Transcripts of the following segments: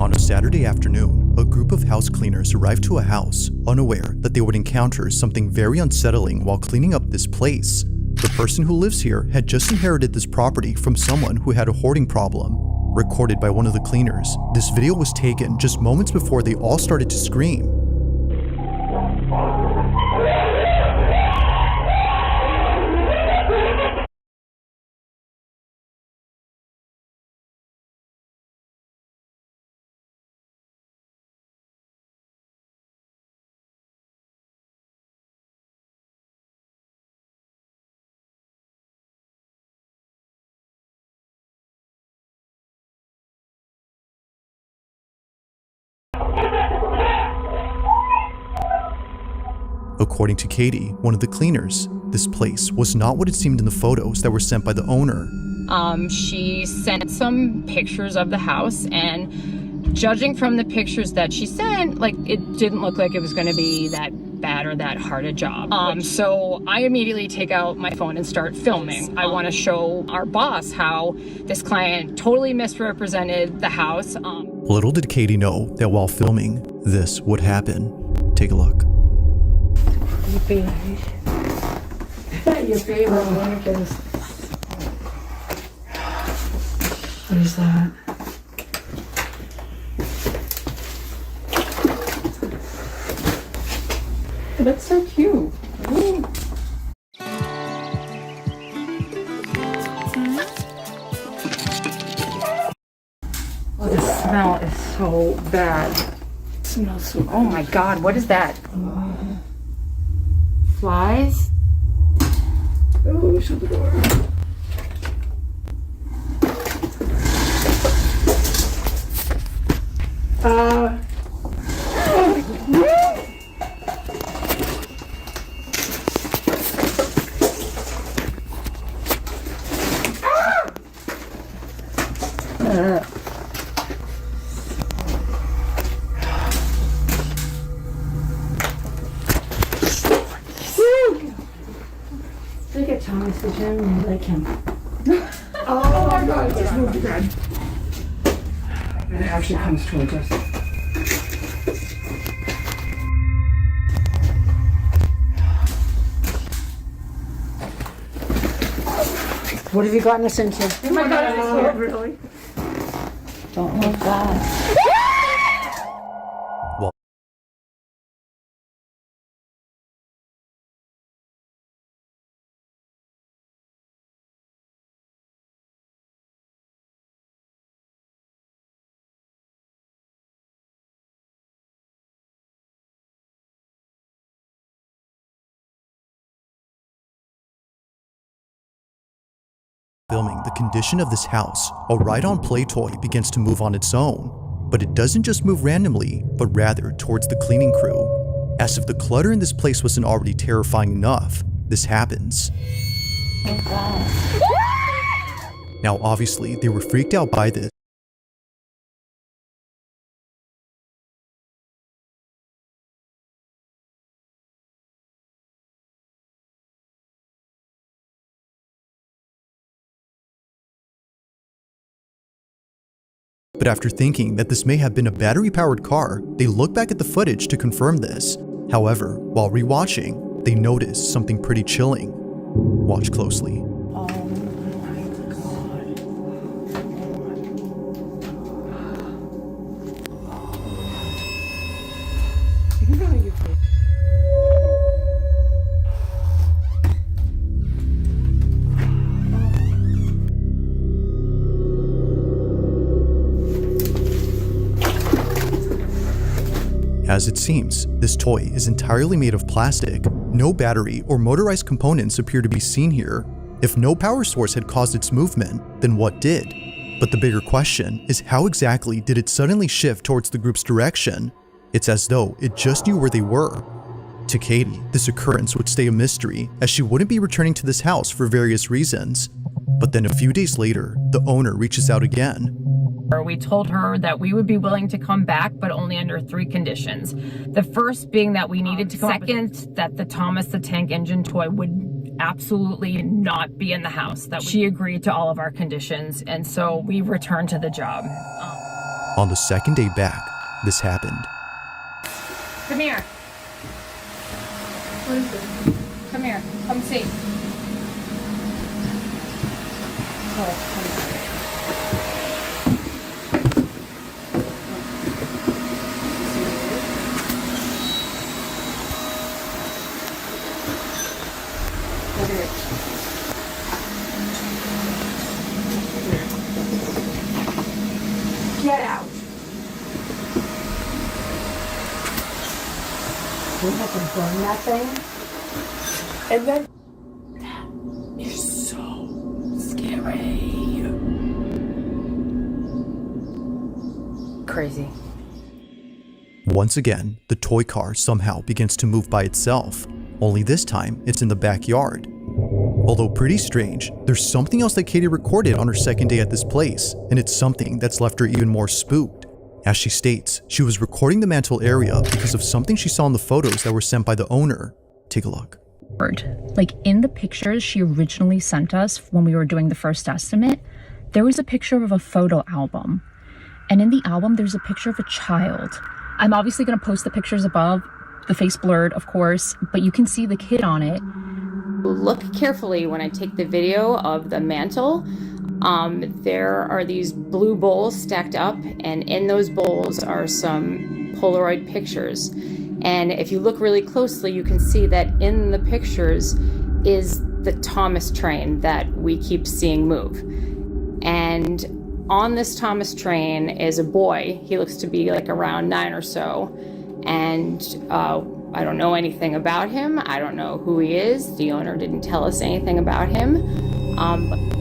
On a Saturday afternoon, a group of house cleaners arrived to a house, unaware that they would encounter something very unsettling while cleaning up this place. The person who lives here had just inherited this property from someone who had a hoarding problem. Recorded by one of the cleaners, this video was taken just moments before they all started to scream. According to Katie, one of the cleaners, this place was not what it seemed in the photos that were sent by the owner. She sent some pictures of the house, and judging from the pictures that she sent, like, it didn't look like it was going to be that bad or that hard a job. So I immediately take out my phone and start filming. I want to show our boss how this client totally misrepresented the house. Little did Katie know that while filming, this would happen. Take a look. Your favorite blankets. What is that? That's so cute. Ooh. Oh, the smell is so bad. It smells so. Oh my God! What is that? Flies? Oh, shut the door. Look at Thomas the gym and like him. Oh my God, it just moved again. And it actually comes towards us. What have you gotten us into? Oh my God, is this really? Don't look that. Filming the condition of this house, a ride-on play toy begins to move on its own. But it doesn't just move randomly, but rather towards the cleaning crew. As if the clutter in this place wasn't already terrifying enough, this happens. Oh God. Now obviously, they were freaked out by this. But after thinking that this may have been a battery-powered car, they look back at the footage to confirm this. However, while rewatching, they notice something pretty chilling. Watch closely. Oh my God. You know you feel. As it seems, this toy is entirely made of plastic. No battery or motorized components appear to be seen here. If no power source had caused its movement, then what did? But the bigger question is, how exactly did it suddenly shift towards the group's direction? It's as though it just knew where they were. To Katie, this occurrence would stay a mystery, as she wouldn't be returning to this house for various reasons. But then a few days later, the owner reaches out again. We told her that we would be willing to come back, but only under 3 conditions. The first being that we needed to come. Second, that the Thomas the Tank Engine toy would absolutely not be in the house. That she agreed to all of our conditions, and so we returned to the job. On the second day back, this happened. Come here. What is this? Come here. Come see. Get out. We have to burn that thing. And then that is so scary. Crazy. Once again, the toy car somehow begins to move by itself, only this time it's in the backyard. Although pretty strange, there's something else that Katie recorded on her second day at this place, and it's something that's left her even more spooked. As she states, she was recording the mantle area because of something she saw in the photos that were sent by the owner. Take a look. Like in the pictures she originally sent us when we were doing the first estimate, there was a picture of a photo album. And in the album, there's a picture of a child. I'm obviously going to post the pictures above, the face blurred, of course, but you can see the kid on it. Look carefully when I take the video of the mantle. There are these blue bowls stacked up, and in those bowls are some Polaroid pictures. And if you look really closely, you can see that in the pictures is the Thomas train that we keep seeing move. And on this Thomas train is a boy. He looks to be like around 9 or so. And I don't know anything about him. I don't know who he is. The owner didn't tell us anything about him.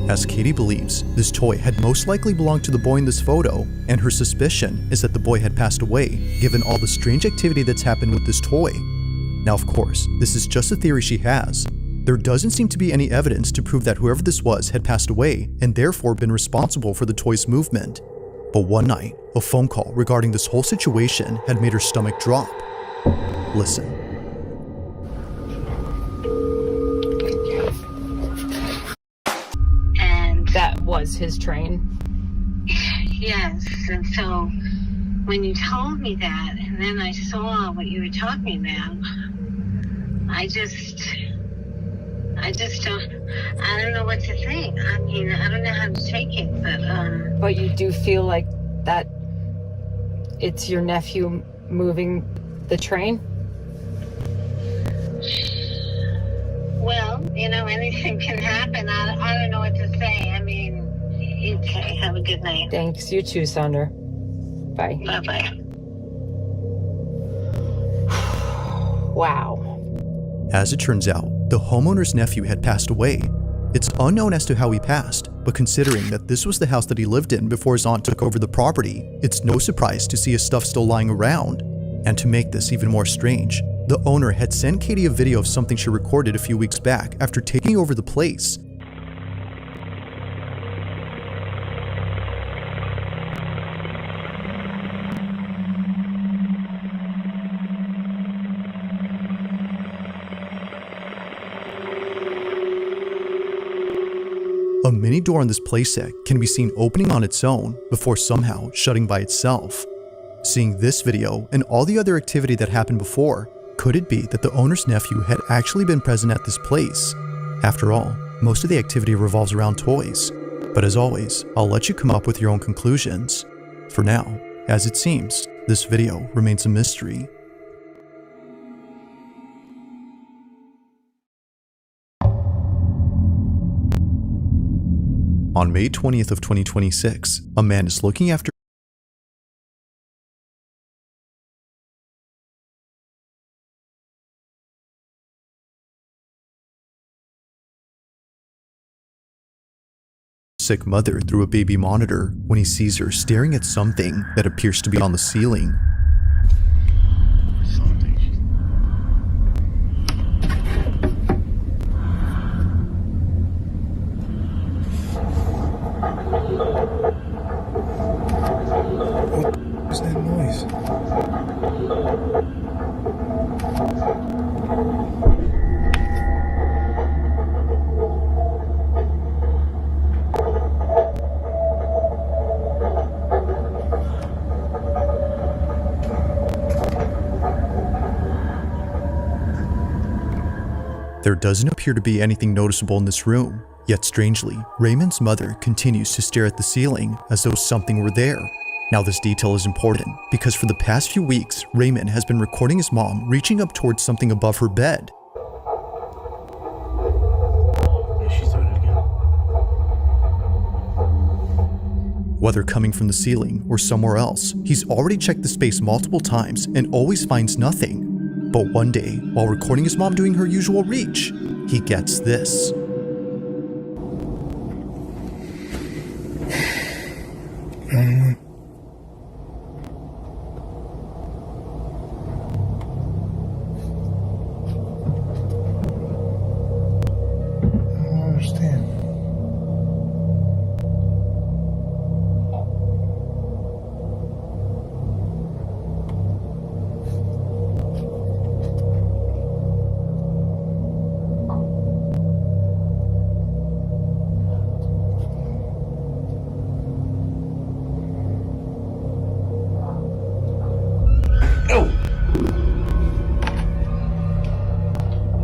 As Katie believes, this toy had most likely belonged to the boy in this photo, and her suspicion is that the boy had passed away, given all the strange activity that's happened with this toy. Now, of course, this is just a theory she has. There doesn't seem to be any evidence to prove that whoever this was had passed away and therefore been responsible for the toy's movement. But one night, a phone call regarding this whole situation had made her stomach drop. Listen. And that was his train. Yes, and so when you told me that, and then I saw what you were talking about, I don't know what to think. I mean, I don't know how to take it, But you do feel like that it's your nephew moving the train? well, anything can happen. I don't know what to say. I mean, okay, have a good night. Thanks, you too, Sandra. Bye. Bye-bye. Wow. As it turns out, the homeowner's nephew had passed away. It's unknown as to how he passed, but considering that this was the house that he lived in before his aunt took over the property, it's no surprise to see his stuff still lying around. And to make this even more strange, the owner had sent Katie a video of something she recorded a few weeks back after taking over the place. A mini door on this playset can be seen opening on its own before somehow shutting by itself. Seeing this video and all the other activity that happened before, could it be that the owner's nephew had actually been present at this place? After all, most of the activity revolves around toys. But as always, I'll let you come up with your own conclusions. For now, as it seems, this video remains a mystery. On May 20th of 2026, a man is looking after a sick mother through a baby monitor when he sees her staring at something that appears to be on the ceiling. What's that noise? There doesn't appear to be anything noticeable in this room, yet strangely, Raymond's mother continues to stare at the ceiling as though something were there. Now this detail is important because for the past few weeks, Raymond has been recording his mom reaching up towards something above her bed. Whether coming from the ceiling or somewhere else, he's already checked the space multiple times and always finds nothing. But one day, while recording his mom doing her usual reach, he gets this.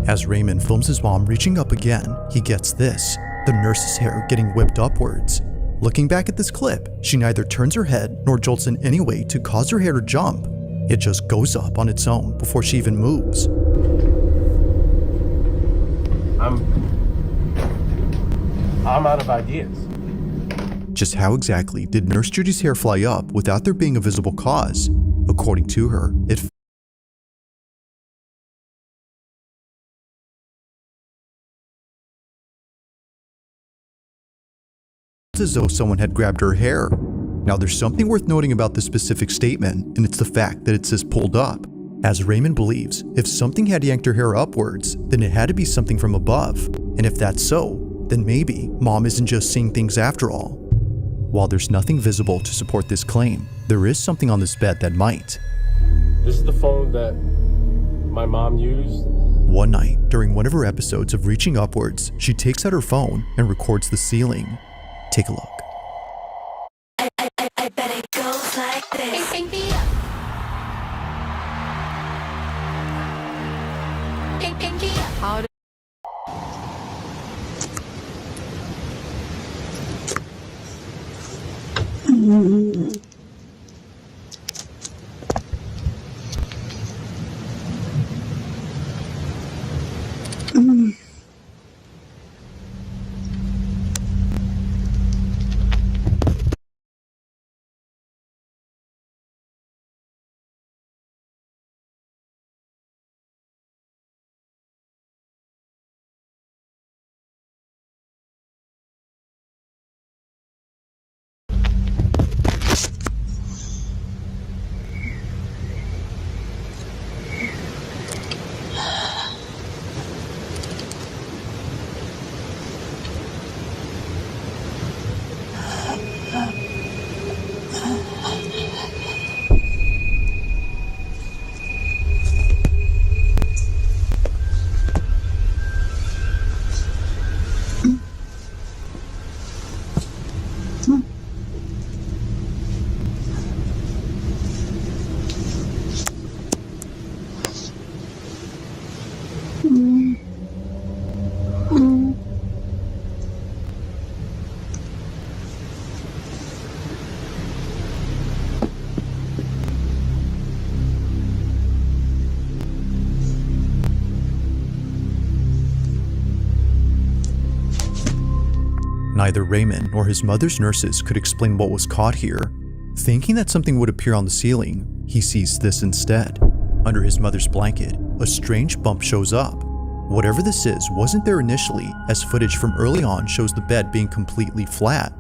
As Raymond films his mom reaching up again, he gets this, the nurse's hair getting whipped upwards. Looking back at this clip, she neither turns her head nor jolts in any way to cause her hair to jump. It just goes up on its own before she even moves. I'm out of ideas. Just how exactly did Nurse Judy's hair fly up without there being a visible cause? According to her, it as though someone had grabbed her hair. Now there's something worth noting about this specific statement, and it's the fact that it says pulled up. As Raymond believes, if something had yanked her hair upwards, then it had to be something from above. And if that's so, then maybe Mom isn't just seeing things after all. While there's nothing visible to support this claim, there is something on this bed that might. This is the phone that my mom used. One night, during one of her episodes of reaching upwards, she takes out her phone and records the ceiling. Take a look. I bet it goes like this. How Neither Raymond nor his mother's nurses could explain what was caught here. Thinking that something would appear on the ceiling, he sees this instead. Under his mother's blanket, a strange bump shows up. Whatever this is wasn't there initially, as footage from early on shows the bed being completely flat.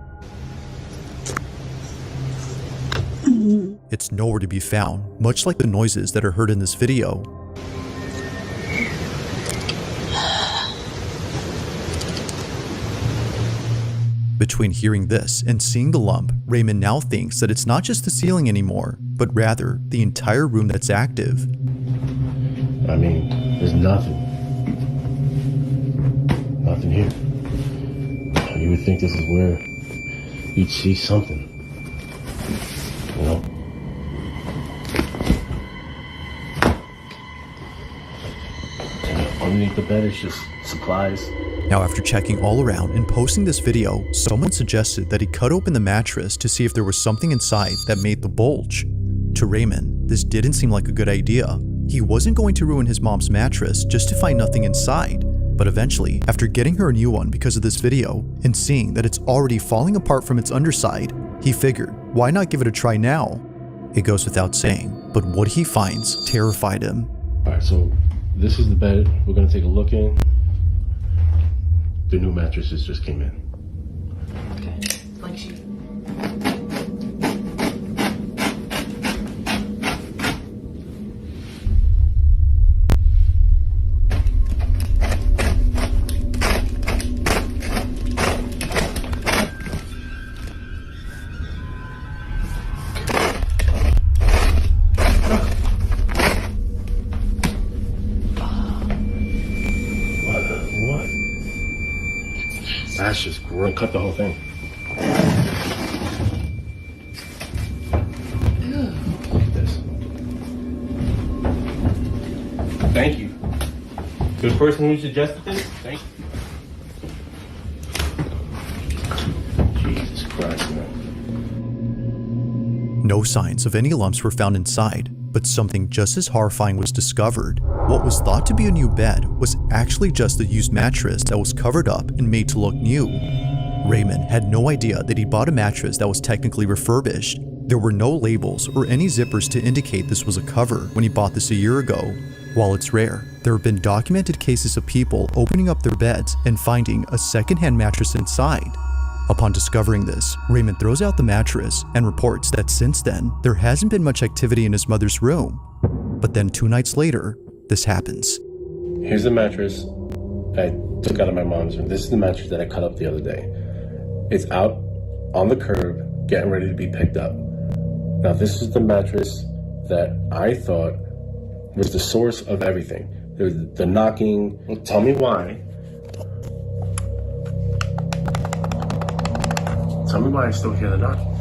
It's nowhere to be found, much like the noises that are heard in this video. Between hearing this and seeing the lump, Raymond now thinks that it's not just the ceiling anymore, but rather the entire room that's active. I mean, there's nothing. Nothing here. You would think this is where you'd see something. You know? underneath the bed is just supplies. Now, after checking all around and posting this video, someone suggested that he cut open the mattress to see if there was something inside that made the bulge. To Raymond, this didn't seem like a good idea. He wasn't going to ruin his mom's mattress just to find nothing inside. But eventually, after getting her a new one because of this video and seeing that it's already falling apart from its underside, he figured, why not give it a try now? It goes without saying, but what he finds terrified him. Alright, so this is the bed we're gonna take a look in. The new mattresses just came in. Okay. Blank sheet. What? That's just gross. Cut the whole thing. Look at this. Thank you. To the person who suggested this, thank you. Jesus Christ, man. No signs of any lumps were found inside, but something just as horrifying was discovered. What was thought to be a new bed was actually just a used mattress that was covered up and made to look new. Raymond had no idea that he bought a mattress that was technically refurbished. There were no labels or any zippers to indicate this was a cover when he bought this a year ago. While it's rare, there have been documented cases of people opening up their beds and finding a secondhand mattress inside. Upon discovering this, Raymond throws out the mattress and reports that since then, there hasn't been much activity in his mother's room. But then 2 nights later, this happens. Here's the mattress I took out of my mom's room. This is the mattress that I cut up the other day. It's out on the curb, getting ready to be picked up. Now, this is the mattress that I thought was the source of everything. The knocking. Well, tell me why. Tell me why I still hear the knocking.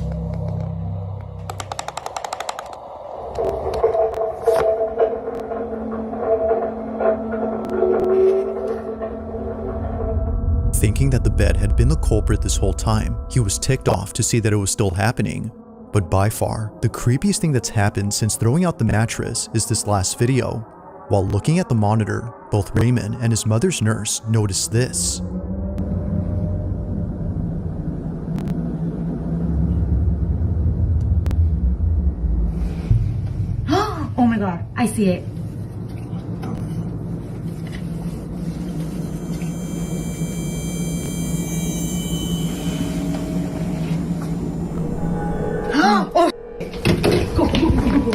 Thinking that the bed had been the culprit this whole time, he was ticked off to see that it was still happening. But by far, the creepiest thing that's happened since throwing out the mattress is this last video. While looking at the monitor, both Raymond and his mother's nurse noticed this. Oh my god, I see it. Oh, go, go, go, go, go.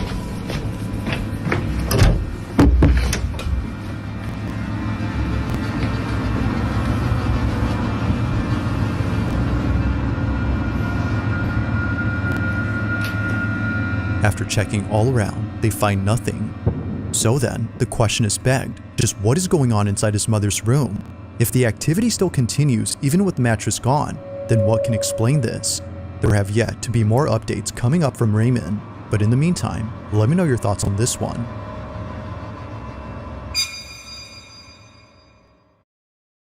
After checking all around, they find nothing. So then, the question is begged, just what is going on inside his mother's room? If the activity still continues even with the mattress gone, then what can explain this? There have yet to be more updates coming up from Raymond, but in the meantime, let me know your thoughts on this one.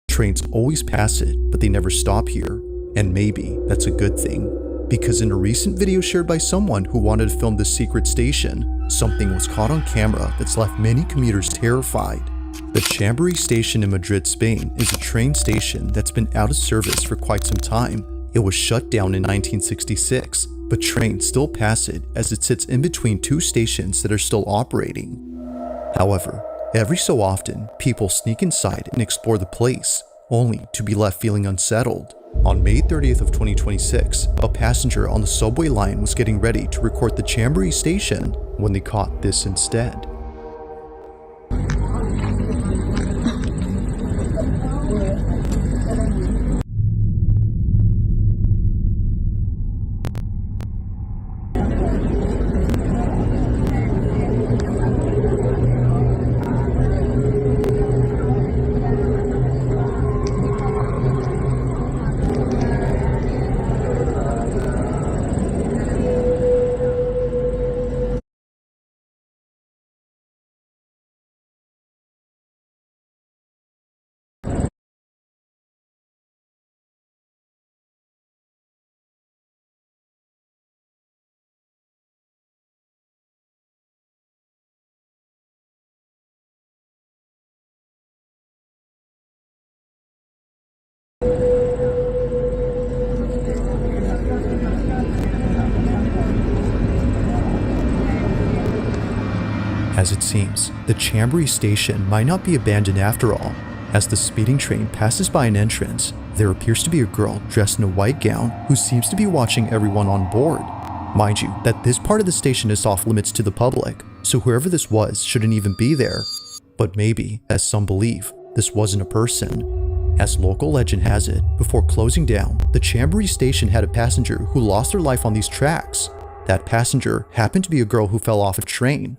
Trains always pass it, but they never stop here, and maybe that's a good thing. Because in a recent video shared by someone who wanted to film this secret station, something was caught on camera that's left many commuters terrified. The Chamberí station in Madrid, Spain is a train station that's been out of service for quite some time. It was shut down in 1966, but trains still pass it as it sits in between 2 stations that are still operating. However, every so often, people sneak inside and explore the place, only to be left feeling unsettled. On May 30th of 2026, a passenger on the subway line was getting ready to record the Chamberí station when they caught this instead. As it seems, the Chambéry station might not be abandoned after all. As the speeding train passes by an entrance, there appears to be a girl dressed in a white gown who seems to be watching everyone on board. Mind you, that this part of the station is off limits to the public, so whoever this was shouldn't even be there. But maybe, as some believe, this wasn't a person. As local legend has it, before closing down, the Chambéry station had a passenger who lost their life on these tracks. That passenger happened to be a girl who fell off a train.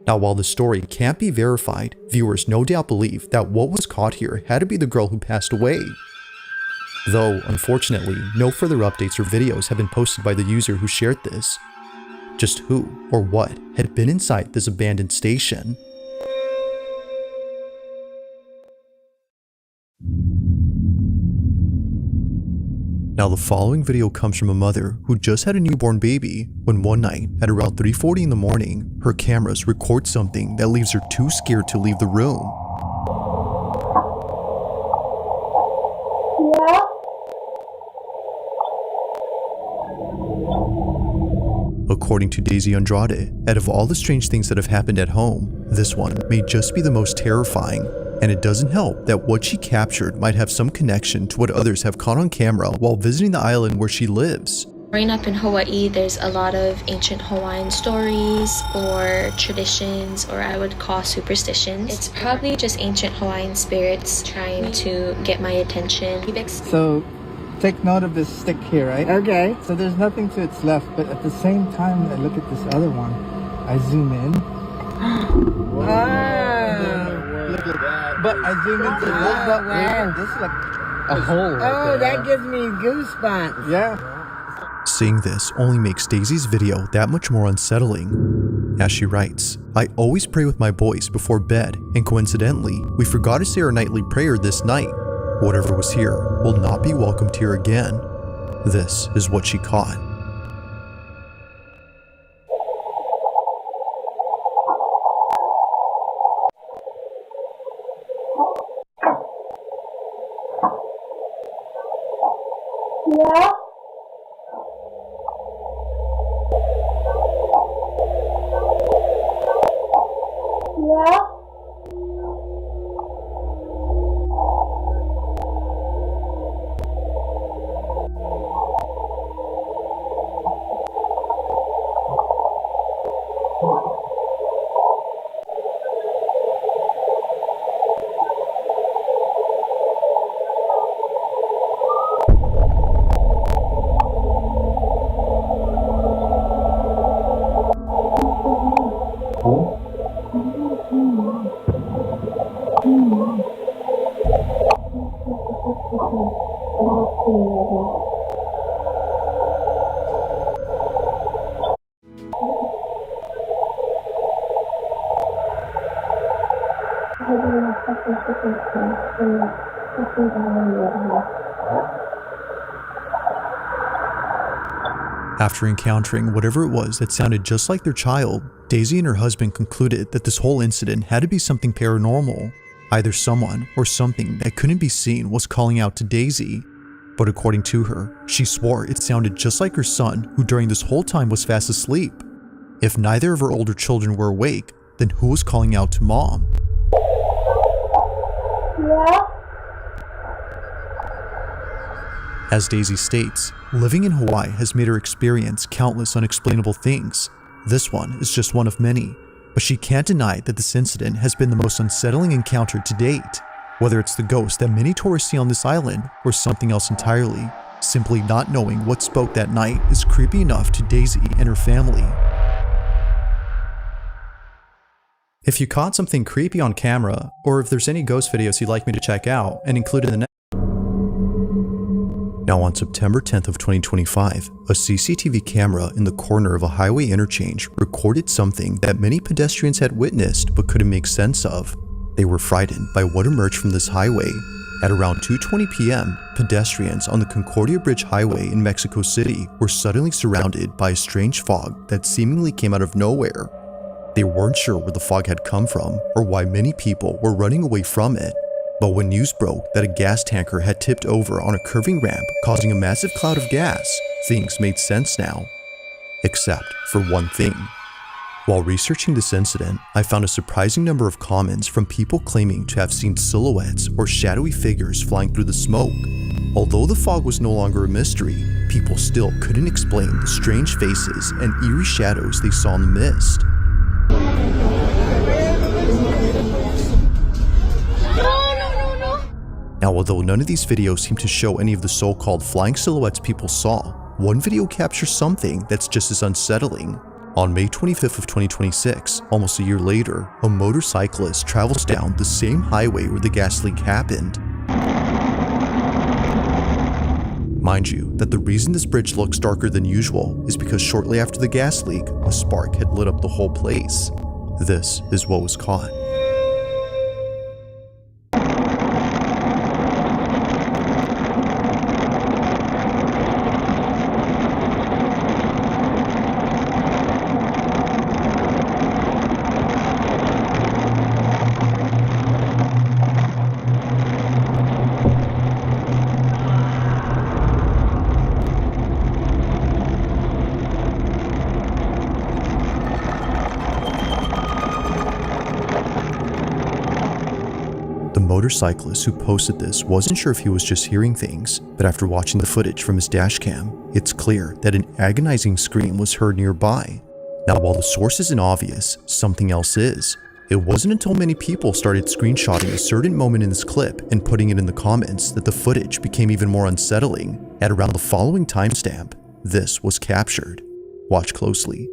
Now, while the story can't be verified, viewers no doubt believe that what was caught here had to be the girl who passed away. Though, unfortunately, no further updates or videos have been posted by the user who shared this. Just who or what had been inside this abandoned station? Now, the following video comes from a mother who just had a newborn baby when one night at around 3:40 in the morning, her cameras record something that leaves her too scared to leave the room. According to Daisy Andrade, out of all the strange things that have happened at home, this one may just be the most terrifying. And it doesn't help that what she captured might have some connection to what others have caught on camera while visiting the island where she lives. Growing up in Hawaii, there's a lot of ancient Hawaiian stories or traditions, or I would call superstitions. It's probably just ancient Hawaiian spirits trying to get my attention. So, take note of this stick here, right? Okay. So there's nothing to its left, but at the same time, I look at this other one. I zoom in. Look at that. But I zoom into this. Wow. This is like a hole. Right that gives me goosebumps. Yeah. Seeing this only makes Daisy's video that much more unsettling. As she writes, I always pray with my boys before bed, and coincidentally, we forgot to say our nightly prayer this night. Whatever was here will not be welcomed here again. This is what she caught. After encountering whatever it was that sounded just like their child, Daisy and her husband concluded that this whole incident had to be something paranormal. Either someone or something that couldn't be seen was calling out to Daisy. But according to her, she swore it sounded just like her son, who during this whole time was fast asleep. If neither of her older children were awake, then who was calling out to mom? As Daisy states, living in Hawaii has made her experience countless unexplainable things. This one is just one of many, but she can't deny that this incident has been the most unsettling encounter to date. Whether it's the ghost that many tourists see on this island or something else entirely, simply not knowing what spoke that night is creepy enough to Daisy and her family. If you caught something creepy on camera, or if there's any ghost videos you'd like me to check out and include in the next. Now on September 10th of 2025, a CCTV camera in the corner of a highway interchange recorded something that many pedestrians had witnessed but couldn't make sense of. They were frightened by what emerged from this highway. At around 2:20 p.m., pedestrians on the Concordia Bridge Highway in Mexico City were suddenly surrounded by a strange fog that seemingly came out of nowhere. They weren't sure where the fog had come from or why many people were running away from it. But when news broke that a gas tanker had tipped over on a curving ramp, causing a massive cloud of gas, things made sense now. Except for one thing. While researching this incident, I found a surprising number of comments from people claiming to have seen silhouettes or shadowy figures flying through the smoke. Although the fog was no longer a mystery, people still couldn't explain the strange faces and eerie shadows they saw in the mist. Now, although none of these videos seem to show any of the so-called flying silhouettes people saw, one video captures something that's just as unsettling. On May 25th of 2026, almost a year later, a motorcyclist travels down the same highway where the gas leak happened. Mind you, that the reason this bridge looks darker than usual is because shortly after the gas leak, a spark had lit up the whole place. This is what was caught. The motorcyclist who posted this wasn't sure if he was just hearing things, but after watching the footage from his dashcam, it's clear that an agonizing scream was heard nearby. Now, while the source isn't obvious, something else is. It wasn't until many people started screenshotting a certain moment in this clip and putting it in the comments that the footage became even more unsettling. At around the following timestamp, this was captured. Watch closely.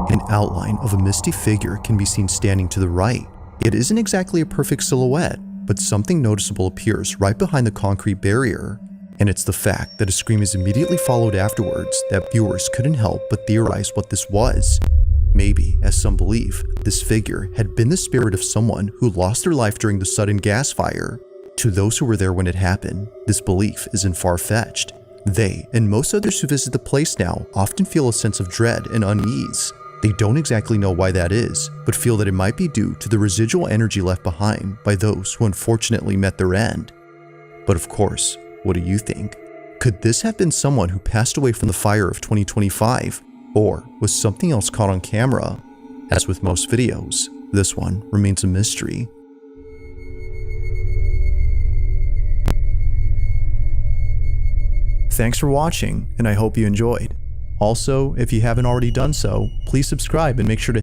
An outline of a misty figure can be seen standing to the right. It isn't exactly a perfect silhouette, but something noticeable appears right behind the concrete barrier. And it's the fact that a scream is immediately followed afterwards that viewers couldn't help but theorize what this was. Maybe, as some believe, this figure had been the spirit of someone who lost their life during the sudden gas fire. To those who were there when it happened, this belief isn't far-fetched. They, and most others who visit the place now, often feel a sense of dread and unease. They don't exactly know why that is, but feel that it might be due to the residual energy left behind by those who unfortunately met their end. But of course, what do you think? Could this have been someone who passed away from the fire of 2025? Or was something else caught on camera? As with most videos, this one remains a mystery. Thanks for watching, and I hope you enjoyed. Also, if you haven't already done so, please subscribe and make sure to